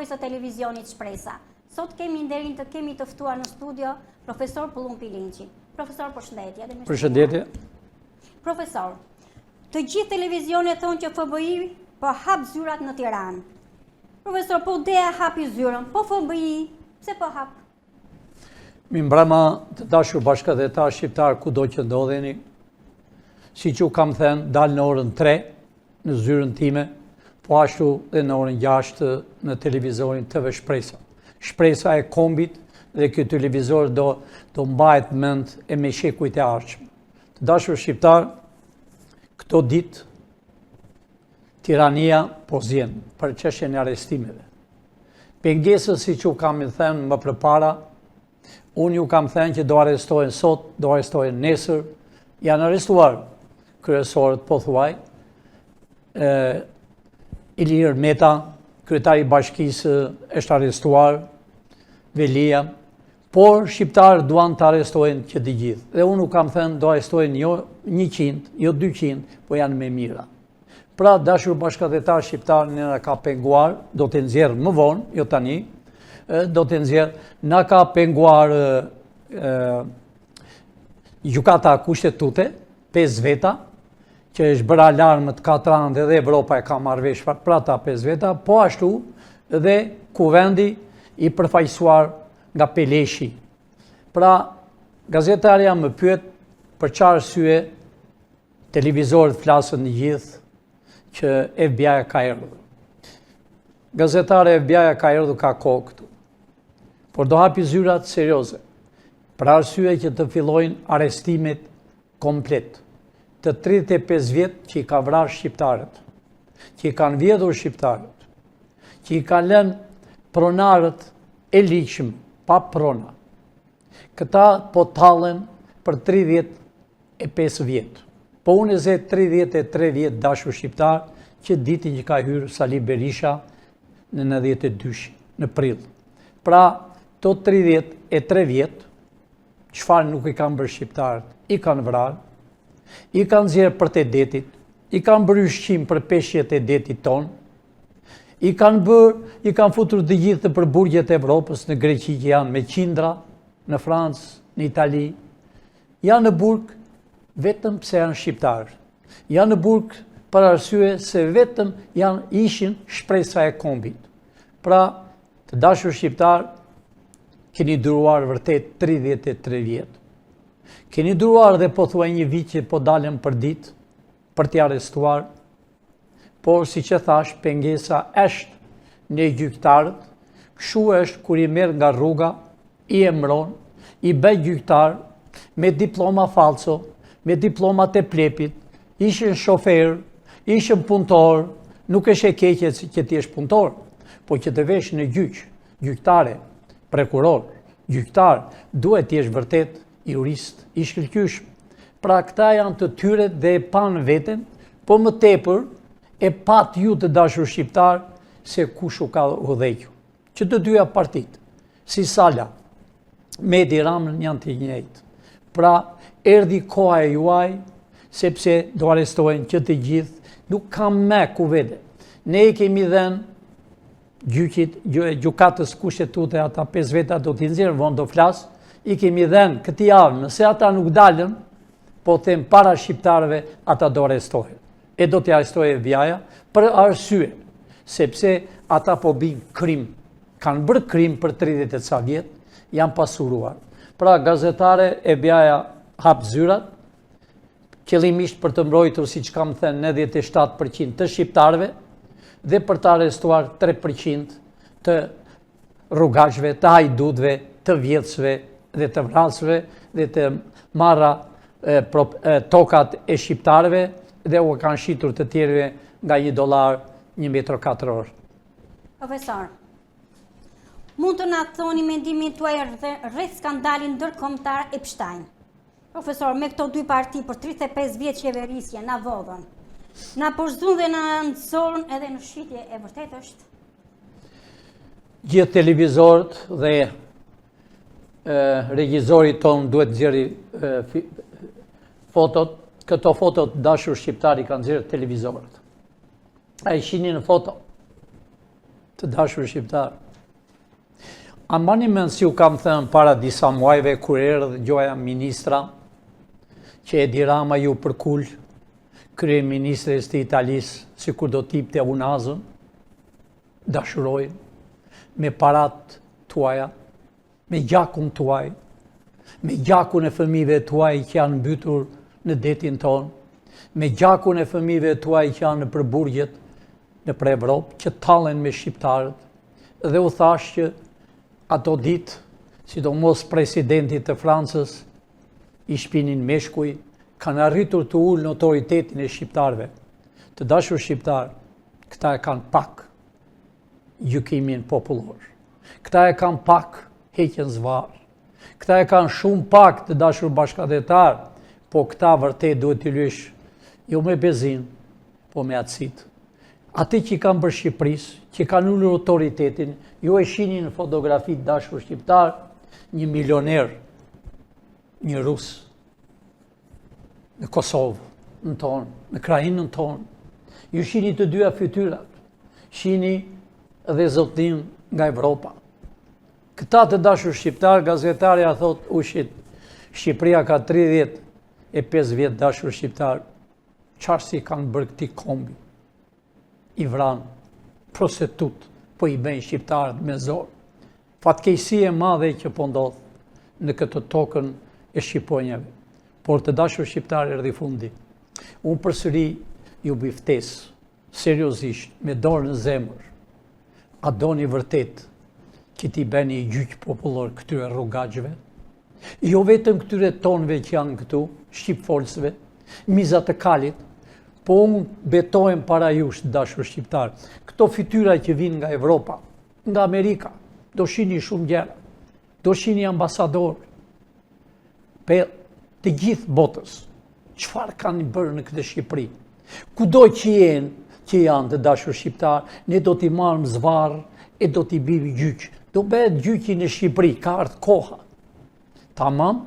drejtoris së televizionit Shpresa. Sot kemi nderin të kemi të ftuar në studio profesor Pullumpi Linçi. Profesor, përshëndetje. Përshëndetje. Profesor, të gjithë televizionet thonë që FBI po hap zyrat në Tiranë. Profesor, po DEA hapi zyrën, po FBI, pse po hap? Mi mbrëma të dashur bashkëdhetar shqiptar kudo që ndodheni, siç u kam thënë, dalë në orën 3 në zyrën time, po ashtu dhe në orën 6 në televizorin TV Shpresa. Shpresa e kombit dhe ky televizor do mbahet mend e me shekujt e ardhshëm. Të dashur shqiptar, këto ditë tirania po zjen për çështjen e arrestimeve. Pengesës, siç u kam thënë më përpara, unë ju kam thënë që do arrestohen sot, do arrestohen nesër, janë arrestuar kryesorët pothuaj, Ilir Meta, kryetari i bashkisë është arrestuar, Velia, por shqiptarë duan të arrestohen që të gjithë. Dhe unë u kam thënë do arrestohen jo 100, jo 200, po janë me mira. Pra, dashur bashkëdhetar shqiptar në ka penguar, do të nxjerr më vonë, jo tani, do të nxjerr, na ka penguar gjykata kushtetute, 5 veta, që është bërë alarmët 4 anë dhe Evropa e ka marrë vesh pra ta 5 veta, po ashtu dhe kuvendi i përfaqësuar nga Peleshi. Pra, gazetarja më pyet për çfarë arsye televizorët flasën në gjithë që FBI ka erdhur. Gazetare FBI ka erdhur ka kohë këtu, por do hapi zyrat serioze, për arsye që të fillojnë arrestimet komplet të 35 vjet që i ka vrarë shqiptarët, që i kanë vjedhur shqiptarët, që i kanë lënë pronarët e ligjshëm pa prona. Këta po tallen për 35 vjet. Po unë e ze 33 vjet dashur shqiptar që ditin që ka hyrë Sali Berisha në 92 në prill. Pra, to 33 vjet, çfarë nuk i kanë bërë shqiptarët? I kanë vrarë, i kanë nxjerrë për të detit, i kanë bërë ushqim për peshjet e detit tonë, i kanë futur të gjithë për burgjet e Evropës në Greqi që janë me qindra, në Francë, në Itali, janë në burg vetëm pse janë shqiptarë. Janë në burg për arsye se vetëm ishin shpresa e kombit. Pra, të dashur shqiptar, keni duruar vërtet 33 vjet. Keni duruar dhe po thuaj një vit që po dalen për ditë për t'i arrestuar, por si që thash, pengesa është në gjyktarët, kështu është kur i merr nga rruga, i emron, i bëj gjyktar me diploma falso, me diplomat e plepit, ishin shofer, ishin punëtor, nuk është e keqe që ti është punëtor, po që të vesh në gjyktare, prokuror, gjyktar, duhet ti është vërtet jurist, i shkëlqyshëm. Pra këta janë të tyre dhe e pan veten, po më tepër e pat ju të dashur shqiptar se kush u ka udhëhequr. Që të dyja partit, si Sala, me Edi Ramën janë të njëjtë. Pra, erdhi koha e juaj, sepse do arrestohen që të gjithë, nuk kam me ku vede. Ne i kemi dhenë gjykatës kushtetute, ata 5 veta do t'i nxjerrë, vonë do flasë, i kemi dhenë këti javë, nëse ata nuk dalën, po them para shqiptarëve, ata do arrestohen. E do t'i arrestohet FBI-ja për arsye, sepse ata po bëjnë krim, kanë bërë krim për 30 ca vjet, janë pasuruar. Pra gazetare FBI-ja hap zyrat, qëllimisht për të mbrojtur, siç kam thënë, 97% të shqiptarëve dhe për të arrestuar 3% të rrugashve, të hajdutëve, të vjetësve dhe të vrasëve dhe të marra tokat e shqiptarëve dhe u kanë shitur të tjerëve nga $1 1 metër katror. Profesor, mund të na thoni mendimin tuaj rreth skandalin ndërkombëtar Epstein? Profesor, me këto dy parti për 35 vjet qeverisje na vodhën, na përzun dhe na nëzorën edhe në shitje, e vërtet është? Gjithë televizorët dhe regjizori tonë duhet nxjerrë fotot, këto fotot dashur shqiptari kanë nxjerrë televizorët. A i shihni në foto Të dashur shqiptar, a mbani mend si u kam thënë para disa muajve kur erdhi gjoja ministra që Edi Rama ju përkull kryeministres të Italisë sikur do t'jipte unazën, dashurojnë me parat tuaja, me gjakun tuaj, me gjakun e fëmijëve tuaj që janë mbytur në detin tonë, me gjakun e fëmijëve tuaj që janë në përburgjet në për Evropë, që tallen me shqiptarët, dhe u thash që ato ditë, sidomos presidentit të Francës, i shpinin meshkuj, kanë arritur të ullë në autoritetin e shqiptarëve. Të dashur shqiptar, këta e kanë pak gjykimin popullor. Këta e kanë pak heqjen zvarr. Këta e kanë shumë pak, të dashur bashkëdhetar, po këta vërtet duhet t'i lysh jo me bezin, po me atësit. Ati që i kanë bërë Shqipërisë, që kanë ullur autoritetin, ju e shini në fotografi të dashur shqiptar, një milioner, një rus, në Kosovë, në tonë, në krajinën tonë. Ju shini të dyja fytyrat, shini dhe zotin nga Evropa. Këta të dashur shqiptar, gazetarja thot, ushit, Shqipëria ka 35 vjetë dashur shqiptar, qarë si kanë bërë këti kombi, i vranë, prostitut, po i bëjnë shqiptarët me zorë. Fatkeqësi e madhe që po ndodhë në këtë tokën e shqiponjave. Por të dashur shqiptar erdhi fundi. Unë përsëri ju biftes, seriozisht, me dorë në zemër. A doni vërtet që ti beni i gjyq popullor këtyre rrugaqëve? Jo vetëm këtyre tonëve që janë këtu, shqipfolsve, mizat të kalit, po unë betohem para jush, dashur shqiptar. Këto fytyra që vinë nga Evropa, nga Amerika, do shini shumë gjera, do shini ambasador, për të gjithë botës, çfarë kanë bërë në këtë Shqipëri. Kudo që janë të dashur shqiptar, ne do t'i marrim zvarr e do t'i bëjmë gjyq. Do bëhet gjyqi në Shqipëri, ka ardhur koha. Tamam,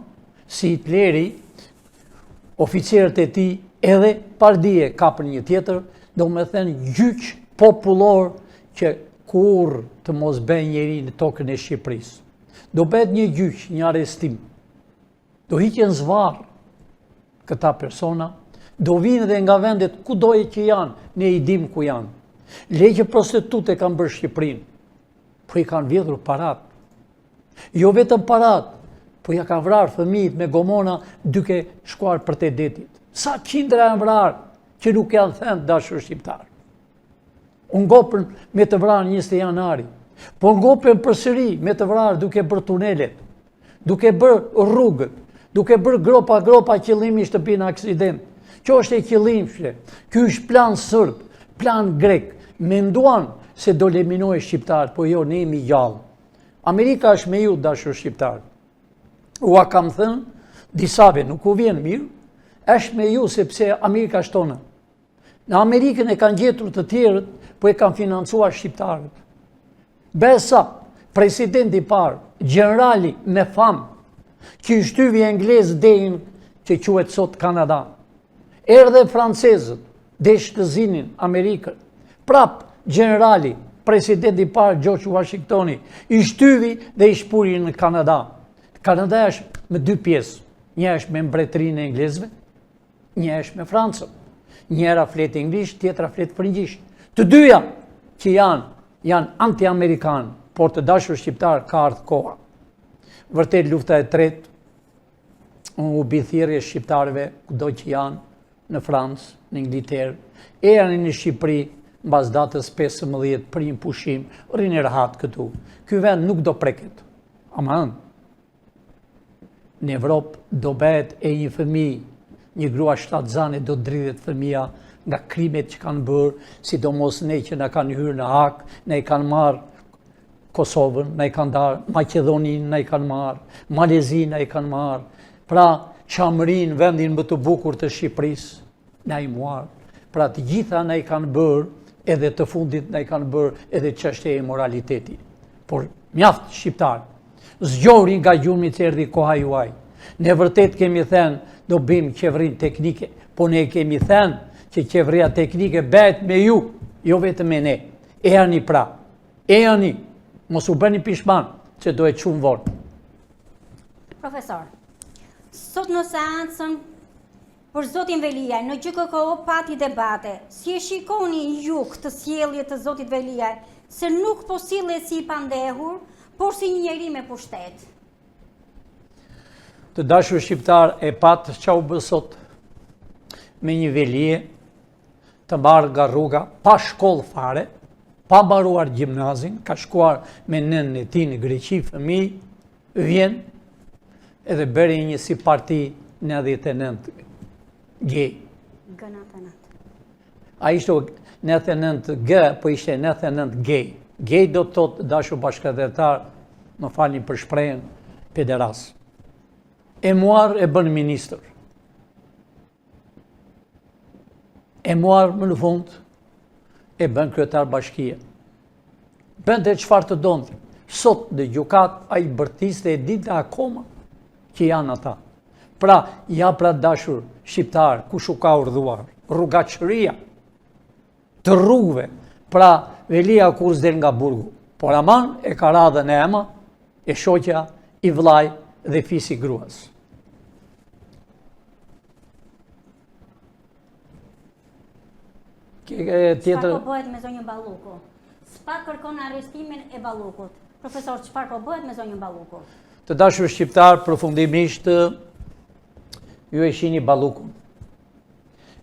si Hitleri, oficerët e tij edhe pardije kapën një tjetër, do me thënë gjyq popullor që kur të mos bëjë njeri në tokën e Shqipërisë. Do bëhet një gjyq, një arrestim. Do hiqen zvarr këta persona, do vinë dhe nga vendet kudoje që janë, ne i dim ku janë. Legje prostitute kanë bërë Shqipërinë, po i kanë vjedhur parat. Jo vetëm parat, po ja kanë vrarë fëmijët me gomona duke shkuar për te detit. Sa qindra janë vrarë që nuk janë thënë dashur shqiptar. U ngopën me të vrarë 20 janari, po ngopën përsëri me të vrarë duke bërë tunelet, duke bërë rrugët, duke bërë gropa qëllimisht të bëjnë aksident. Kjo është e qëllimshme. Ky është plan sërb, plan grek. Menduan se do leminojë shqiptarët, po jo, ne jemi gjallë. Amerika është me ju, dashur shqiptar. Ua kam thënë, disave nuk u vjen mirë, është me ju sepse Amerika është tonë. Në Amerikën e kanë gjetur të tjerët, po e kanë financuar shqiptarët. Besa, presidenti parë, generali me famë, që i shtyvi Englez dejnë që quhet sot Kanada. Erdhe francezët, desh të zinin Amerikën. Prap, generali, presidenti parë George Washingtoni, i shtyvi dhe i shpuri në Kanada. Kanada është me 2 pjesë. Një është me mbretërinë e Englezëve, një është me Francën. Njëra flet anglisht, tjetra flet frëngjisht. Të dyja që janë anti-amerikanë, por të dashur shqiptar ka ardhur koha. Vërtet lufta e tretë, u bi thirrje shqiptarëve kudo që janë në Francë, në Ingliterë, janë në Shqipëri mbas datës 15 për një pushim, rrini rahat këtu. Ky vend nuk do preket. Aman. Në Evropë do bëhet e një fëmijë, një grua shtatzane do dridhet fëmia nga krimet që kanë bërë, sidomos ne që na kanë hyrë në hak, ne i kanë marrë Kosovën, na i kanë darë, Maqedoninë na i kanë marrë, Malezinë na i kanë marrë, pra Qamërinë, vendin më të bukur të Shqipërisë, na i marrë. Pra të gjitha na i kanë bërë, edhe të fundit na i kanë bërë edhe çështja e moraliteti. Por mjaft shqiptar, zgjori nga gjumi që erdhi koha juaj. Ne vërtet kemi thënë do bëjmë qeverinë teknike, po ne kemi thënë që qeveria teknike bëhet me ju, jo vetëm me ne. Erani pra, E janë, mos u bëni pishman që do e qumë vorë. Profesor, sot në seancën për Zotin Veliaj, në GKKO pati debate, si e shikoni ju këtë sjellje të Zotit Veliaj, se nuk po sillet si i pandehur, por si një njeri me pushtet? Të dashur shqiptar e patë që u bë sot me një velije të marrë nga rruga, pa shkollë fare, pa mbaruar gjimnazin, ka shkuar me nënën e tij në Greqi, fëmijë, vjen edhe bëri një si parti 99 gay. A ishte 99 G, po ishte 99 gay. Gay do të thotë dashur bashkëdhetar, më falni për shprehjen, pederas. E muar e bën ministër. E muar më në fund e bën kryetar bashkie. Bënte çfarë të donte. Sot në gjykat ai bërtiste e ditë akoma që janë ata. Pra, ja pra dashur shqiptar, kush u ka urdhëruar? Rrugaçëria të rrugëve. Pra, Velia kur s'del nga burgu. Por aman e ka radhën e ema, e shoqja, i vllai dhe fisi gruas. Çfarë po bëhet me zonjën Balluku? S'pa kërkon arrestimin e Ballukut. Profesor, çfarë po bëhet me zonjën Balluku? Të dashur shqiptar, përfundimisht ju e shihni Ballukun.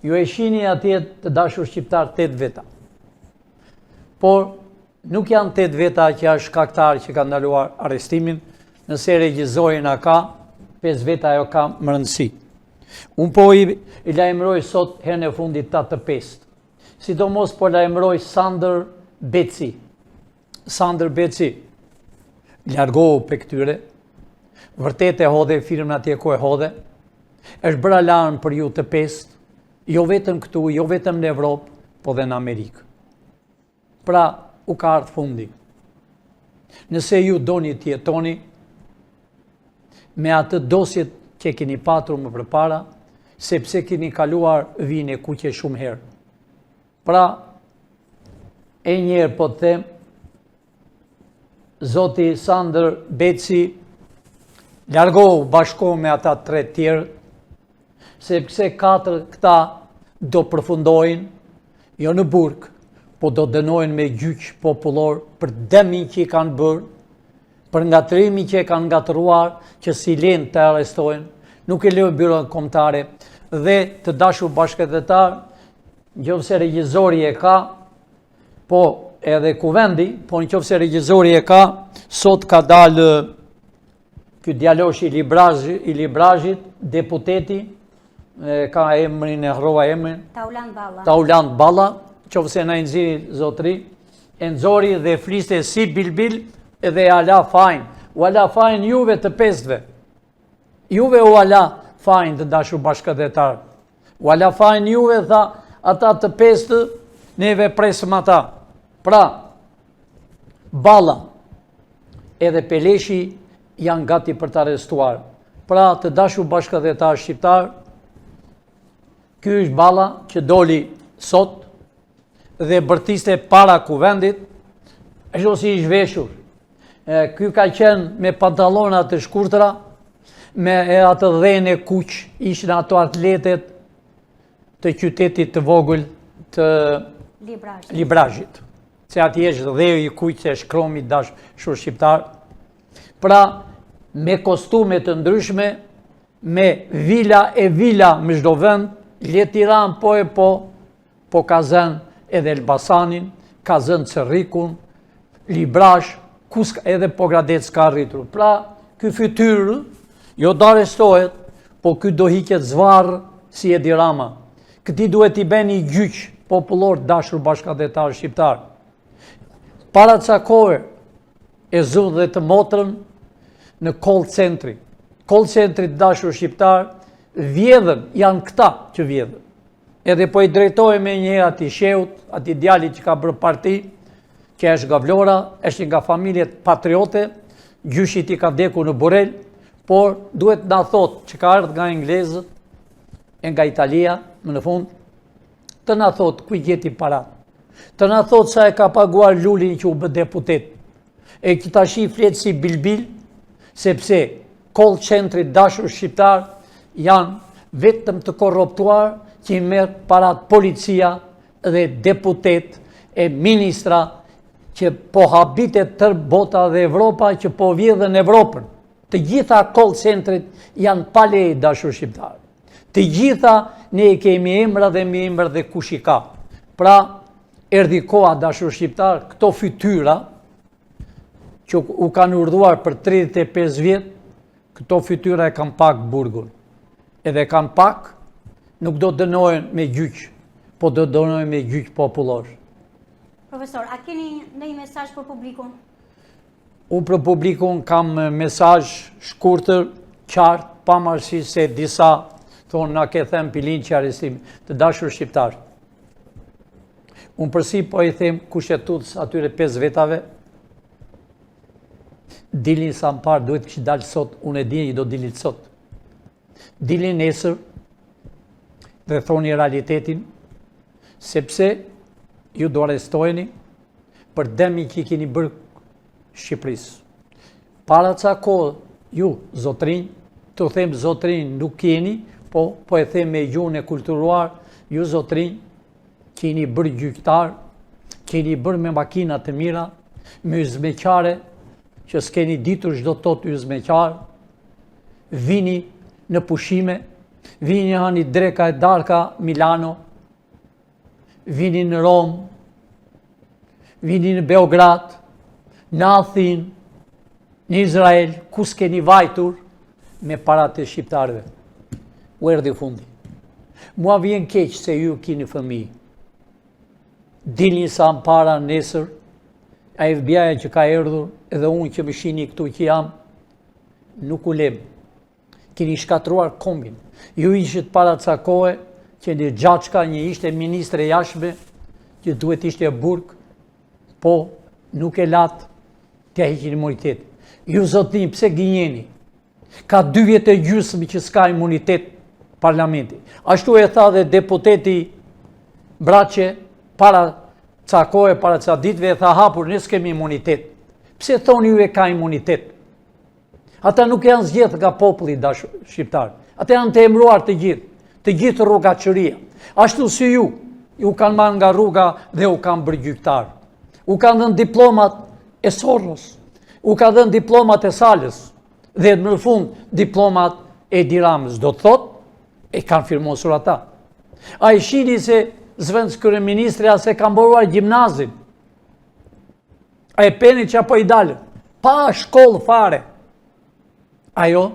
Ju e shihni atje të dashur shqiptar 8 veta. Por nuk janë 8 veta që janë shkaktar që ka ndaluar arrestimin, nëse regjizorin a ka, 5 veta ajo ka më rëndësi. Unë po i lajmëroj sot herën e fundit 85. Sidomos po lajmëroj Sander Beci. Sander Beci largohu për këtyre, vërtet e hodhe firmën atje ku e hodhe, është bërë alarm për ju të 5, jo vetëm këtu, jo vetëm në Evropë, po dhe në Amerikë. Pra, u ka ardhë fundi. Nëse ju doni të jetoni, me atë dosjet që keni patur më përpara, sepse keni kaluar vine kuqe shumë herë. Pra, e njerë po të them, Zoti Sander Beci largohu bashko me ata 3 tjerë, sepse 4 këta do përfundojnë, jo në burg, po do dënojnë me gjyq popullor për dëmin që i kanë bërë, për ngatrimi që e kanë ngatruar, që si lenë të arrestojnë, nuk e lejë byron kombëtare, dhe të dashur bashkëdhetar, nëse regjizori e ka, po edhe kuvendi, po nëse regjizori e ka, sot ka dalë ky djalosh i Librazhit, deputeti, ka emrin e harrova emrin, Tauland Balla, nëse na i nxjerri zotri, e nxori dhe fliste si bilbil edhe ala fajn. U ala fajn juve të 5-ve. Juve u ala fajn të dashur bashkëdhetar. U ala fajn juve, tha, ata të 5, neve presëm ata. Pra, Balla edhe Peleshi janë gati për të arrestuar. Pra, të dashur bashkëdhetar shqiptar, ky është Balla që doli sot dhe bërtiste para kuvendit, është si i zhveshur. Ky ka qenë me pantalona të shkurtra, me atë dhene kuq, ishin ato atletet të qytetit të vogël të Librazhit. Se ati është dheu i kuq, se është kromi dashur shqiptar. Pra, me kostume të ndryshme, me vila e vila me çdo vend, le Tiranë po e po ka zënë edhe Elbasanin, ka zënë Cerrikun, Librazh, edhe Pogradec ka rritur. Pra, ky fytyrë, jo do arrestohet, po ky do hiqet zvarr si Edi Rama. Këti duhet i bëni gjyq popullor dashur bashkëdhetar shqiptar. Para ca kohe e zudh dhe të motrën në call centri. Call centri dashur shqiptar, vjedhën, janë këta që vjedhën. Edhe po i drejtoj me njëherë ati sheut, ati djali që ka bërë parti, që është nga Vlora, është nga familjet patriote, gjyshit i ka vdekur në Burel, por duhet na thot që ka ardhur nga englezët e nga Italia, më në fund, të na thot ku i gjeti parat. të na thot sa e ka paguar Lulin që u bë deputet. E që ta shi fletë si bilbil, sepse call centrit dashur shqiptar janë vetëm të korruptuar që i merr parat policia dhe deputet e ministra që po habitet tër bota dhe Evropa që po vjedhën Evropën. Të gjitha call centrit janë pa leje dashur shqiptar. Të gjitha ne i kemi emra dhe me emër dhe kush i ka. Pra, erdhi koha dashur shqiptar, këto fytyra që u kanë urdhuar për 35 vjet, këto fytyra e kanë pak burgun. Edhe kanë pak, nuk do dënohen me gjyq, po do dënohen me gjyq popullor. Profesor, a keni ndonjë mesazh për publikun? Unë për publikun kam mesazh shkurtër, qartë, pavarësisht se disa thonë na ke them pilin që arrestim të dashur shqiptar. Unë përsi po i them kushtetues atyre 5 vetave, dilin sa më parë duhet kështë dalë sot, unë e di që do dilit sot. Dilin nesër dhe thoni realitetin, sepse ju do arrestojeni për dëmin që i keni bërë Shqipërisë. Para ca kohë, ju, zotrinj, të them zotrinj nuk keni, po e them me gjuhën e kulturuar, ju zotrinj, keni bërë gjyqtar, keni bërë me makina të mira, me yzmeqare, që s'keni ditur çdo tot yzmeqar, vini në pushime, vini hani dreka e darka Milano, vini në Rom, vini në Beograd, në Athin, në Izrael, ku s'keni vajtur me parat e shqiptarëve. U erdhi fundi. Mua vjen keq se ju keni fëmijë. Dilni sa më para nesër, a FBI që ka erdhur, edhe unë që më shihni këtu që jam, nuk u lem. Keni shkatruar kombin. Ju ishit para ca kohe që një Gjaçka, një ishte ministre jashtme, që duhet ishte burg, po nuk e latë t'ja heqin imunitet. Ju zotrin, pse gënjeni? Ka 2 vjet e gjysmë që s'ka imunitet parlamenti. Ashtu e tha dhe deputeti Braçe, para ca kohë, para ca ditëve, e tha hapur, ne s'kemi imunitet. Pse thoni ju e ka imunitet? Ata nuk janë zgjedhur nga populli dashur shqiptar. Ata janë të emëruar të gjithë rrugaqëria. Ashtu si ju kanë marrë nga rruga dhe u kanë bërë gjyqtar. U kanë dhënë diplomat e Sorros, u ka dhënë diplomat e Salës, dhe në fund diplomat e Edi Ramës. Do të thot, e kanë firmosur ata. A i shini se zëvendës kryeministri se kanë mbaruar gjimnazin. A e peni që apo i dalën, pa shkollë fare. Ajo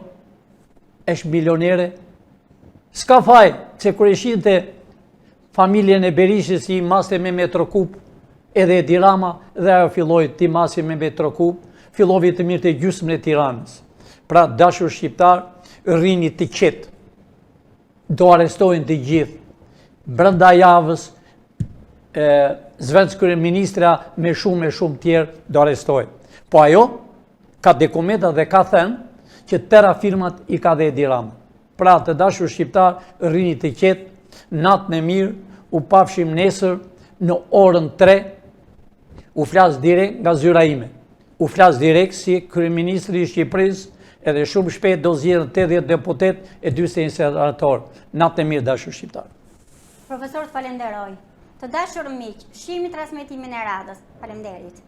është milionere. S'ka faj, se kër e shinte familjen e Berishës i maste me metrokup, edhe Edi Rama dhe ajo filloi ti masi me metrokup, fillovi të mirë të gjysmën e Tiranës. Pra dashur shqiptar, rrini të qetë. Do arrestojnë të gjithë. Brenda javës, zëvendës kryeministra me shumë tjerë do arrestojnë. Po ajo ka dokumenta dhe ka thënë që tëra firmat i ka dhe Edi Rama. Pra të dashur shqiptar, rrini të qetë, natën e mirë, u pafshim nesër në orën 3, u flas direkt nga zyra ime. U flas direkt si kryeministri i Shqipërisë, edhe shumë shpejt do zgjedhën 80 deputet e 41 senator. Natën e mirë dashur shqiptar. Profesor, falenderoj. Të dashur miq, shihni transmetimin e radhës. Faleminderit.